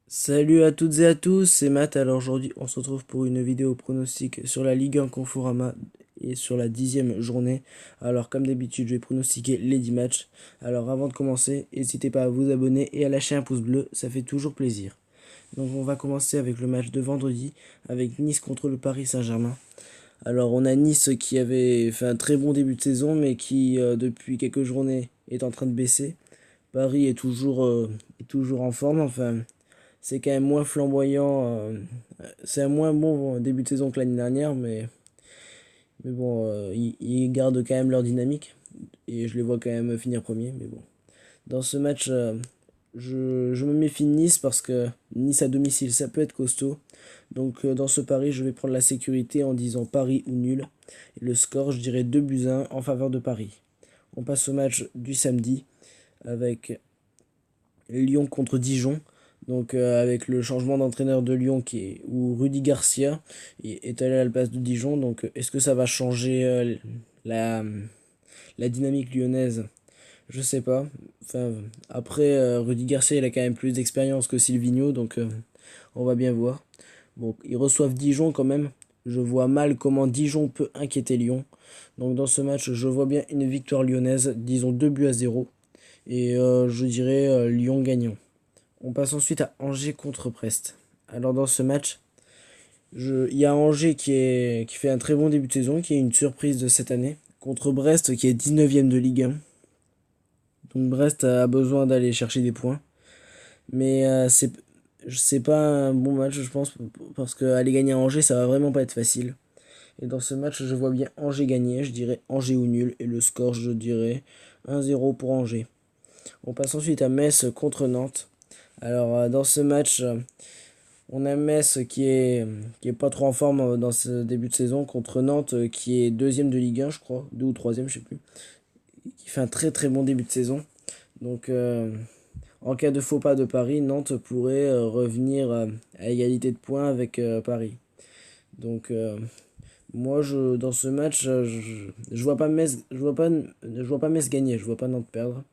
Salut à toutes et à tous, c'est Matt. Alors aujourd'hui, on se retrouve pour une vidéo pronostic sur la Ligue 1 Conforama et sur la 10e journée. Alors comme d'habitude, je vais pronostiquer les 10 matchs. Alors avant de commencer, n'hésitez pas à vous abonner et à lâcher un pouce bleu, ça fait toujours plaisir. Donc on va commencer avec le match de vendredi avec Nice contre le Paris Saint-Germain. Alors on a Nice qui avait fait un très bon début de saison mais qui depuis quelques journées est en train de baisser. Paris est toujours en forme, enfin c'est quand même moins flamboyant. C'est un moins bon début de saison que l'année dernière, mais bon, ils gardent quand même leur dynamique. Et je les vois quand même finir premier. Mais bon, dans ce match, je me méfie de Nice parce que Nice à domicile, ça peut être costaud. Donc dans ce pari, je vais prendre la sécurité en disant Paris ou nul. Et le score, je dirais 2 buts à 1 en faveur de Paris. On passe au match du samedi avec Lyon contre Dijon. Donc avec le changement d'entraîneur de Lyon où Rudy Garcia est allé à la place de Dijon. Donc est-ce que ça va changer la, la dynamique lyonnaise? Je sais pas. Enfin, après, Rudy Garcia il a quand même plus d'expérience que Silvino, donc on va bien voir. Bon, ils reçoivent Dijon quand même. Je vois mal comment Dijon peut inquiéter Lyon. Donc dans ce match, je vois bien une victoire lyonnaise, disons 2 buts à 0. Et je dirais Lyon gagnant. On passe ensuite à Angers contre Brest. Alors dans ce match, il y a Angers qui fait un très bon début de saison, qui est une surprise de cette année, contre Brest qui est 19e de Ligue 1. Donc Brest a besoin d'aller chercher des points. Mais c'est pas un bon match, je pense, parce qu'aller gagner à Angers, ça va vraiment pas être facile. Et dans ce match, je vois bien Angers gagner, je dirais Angers ou nul, et le score, je dirais 1-0 pour Angers. On passe ensuite à Metz contre Nantes. Alors dans ce match, on a Metz qui est pas trop en forme dans ce début de saison contre Nantes qui est deuxième de Ligue 1 je crois, deux ou troisième je sais plus, qui fait un très très bon début de saison. Donc en cas de faux pas de Paris, Nantes pourrait revenir à égalité de points avec Paris. Donc moi dans ce match je vois pas Metz je vois pas Metz gagner, je vois pas Nantes perdre.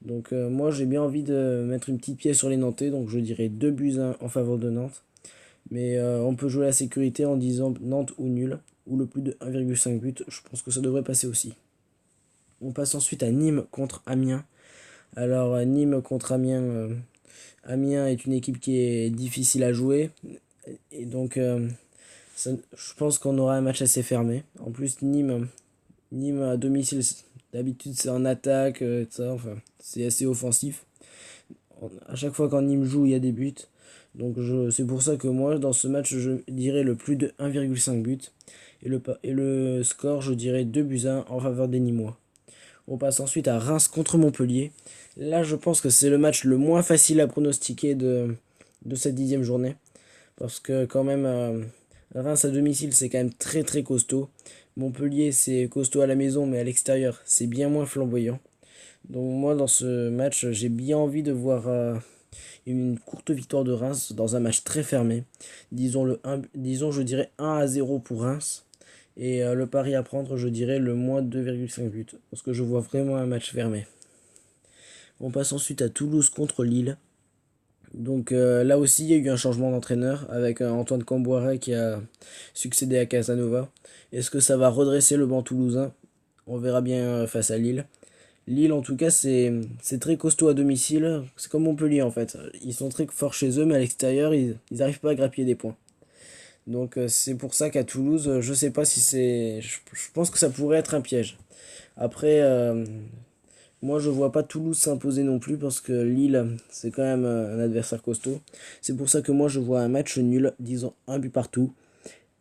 Donc moi j'ai bien envie de mettre une petite pièce sur les Nantais, donc je dirais 2 buts à 1 en faveur de Nantes. Mais on peut jouer la sécurité en disant Nantes ou nul, ou le plus de 1,5 but. Je pense que ça devrait passer aussi. On passe ensuite à Nîmes contre Amiens. Alors Nîmes contre Amiens. Amiens est une équipe qui est difficile à jouer. Et donc je pense qu'on aura un match assez fermé. En plus Nîmes à domicile, d'habitude c'est en attaque, ça, enfin, c'est assez offensif. À chaque fois quand Nîmes joue, il y a des buts. Donc c'est pour ça que moi, dans ce match, je dirais le plus de 1,5 but. Et le score, je dirais 2 buts à 1 en faveur des Nîmois. On passe ensuite à Reims contre Montpellier. Là, je pense que c'est le match le moins facile à pronostiquer de cette 10e journée. Parce que quand même, Reims à domicile, c'est quand même très très costaud. Montpellier, c'est costaud à la maison, mais à l'extérieur, c'est bien moins flamboyant. Donc moi, dans ce match, j'ai bien envie de voir une courte victoire de Reims dans un match très fermé. Disons je dirais 1-0 pour Reims. Et le pari à prendre, je dirais le moins 2,5 buts. Parce que je vois vraiment un match fermé. On passe ensuite à Toulouse contre Lille. Donc là aussi, il y a eu un changement d'entraîneur avec Antoine Camboire qui a succédé à Casanova. Est-ce que ça va redresser le banc toulousain? On verra bien face à Lille. Lille, en tout cas, c'est très costaud à domicile. C'est comme Montpellier, en fait. Ils sont très forts chez eux, mais à l'extérieur, ils n'arrivent pas à grappiller des points. Donc, c'est pour ça qu'à Toulouse, je sais pas si c'est. Je pense que ça pourrait être un piège. Après, moi, je vois pas Toulouse s'imposer non plus parce que Lille, c'est quand même un adversaire costaud. C'est pour ça que moi, je vois un match nul, disons un but partout.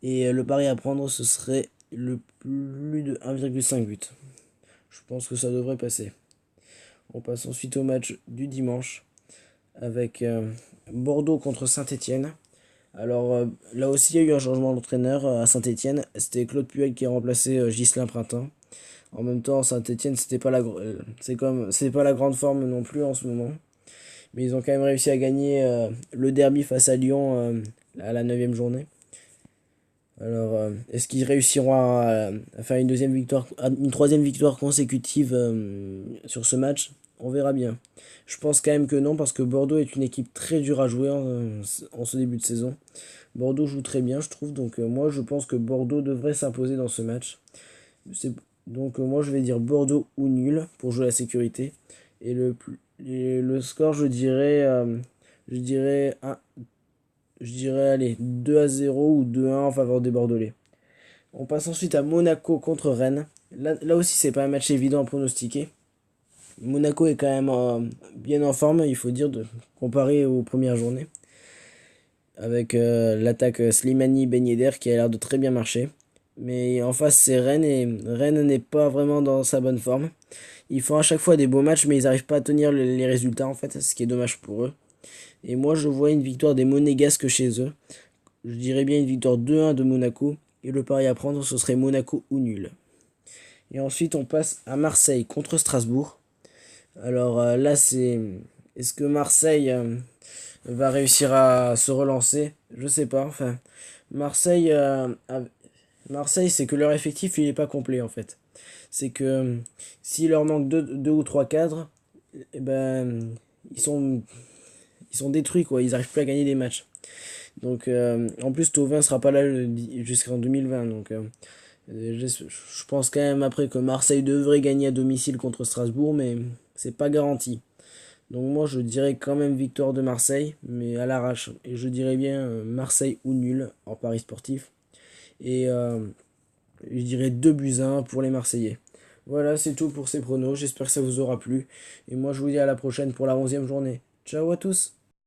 Et le pari à prendre, ce serait le plus de 1,5 but. Je pense que ça devrait passer. On passe ensuite au match du dimanche avec Bordeaux contre Saint-Étienne. Alors là aussi il y a eu un changement d'entraîneur à Saint-Étienne. C'était Claude Puel qui a remplacé Ghislain Printemps. En même temps Saint-Étienne c'est pas la grande forme non plus en ce moment. Mais ils ont quand même réussi à gagner le derby face à Lyon à la 9e journée. Alors, est-ce qu'ils réussiront à faire une troisième victoire consécutive sur ce match? On verra bien. Je pense quand même que non, parce que Bordeaux est une équipe très dure à jouer en ce début de saison. Bordeaux joue très bien, je trouve, donc moi je pense que Bordeaux devrait s'imposer dans ce match. C'est- Donc moi je vais dire Bordeaux ou nul pour jouer la sécurité. Et le score, je dirais je dirais, allez, 2-0 ou 2-1 en faveur des Bordelais. On passe ensuite à Monaco contre Rennes. Là aussi, c'est pas un match évident à pronostiquer. Monaco est quand même bien en forme, il faut dire, comparé aux premières journées. Avec l'attaque Slimani Ben Yedder qui a l'air de très bien marcher. Mais en face, c'est Rennes et Rennes n'est pas vraiment dans sa bonne forme. Ils font à chaque fois des beaux matchs, mais ils n'arrivent pas à tenir les résultats en fait, ce qui est dommage pour eux. Et moi, je vois une victoire des Monégasques chez eux. Je dirais bien une victoire 2-1 de Monaco. Et le pari à prendre, ce serait Monaco ou nul. Et ensuite, on passe à Marseille contre Strasbourg. Alors là, c'est. Est-ce que Marseille va réussir à se relancer? Je sais pas. Enfin, Marseille, Marseille, c'est que leur effectif, il n'est pas complet en fait. C'est que s'il leur manque deux ou trois cadres, eh ben, ils sont, ils sont détruits quoi. Ils n'arrivent plus à gagner des matchs. Donc, en plus, Thauvin sera pas là jusqu'en 2020. Donc, je pense quand même après que Marseille devrait gagner à domicile contre Strasbourg, mais c'est pas garanti. Donc, moi, je dirais quand même victoire de Marseille, mais à l'arrache. Et je dirais bien Marseille ou nul en paris sportif. Et je dirais 2-1 pour les Marseillais. Voilà, c'est tout pour ces pronos. J'espère que ça vous aura plu. Et moi, je vous dis à la prochaine pour la 11e journée. Ciao à tous!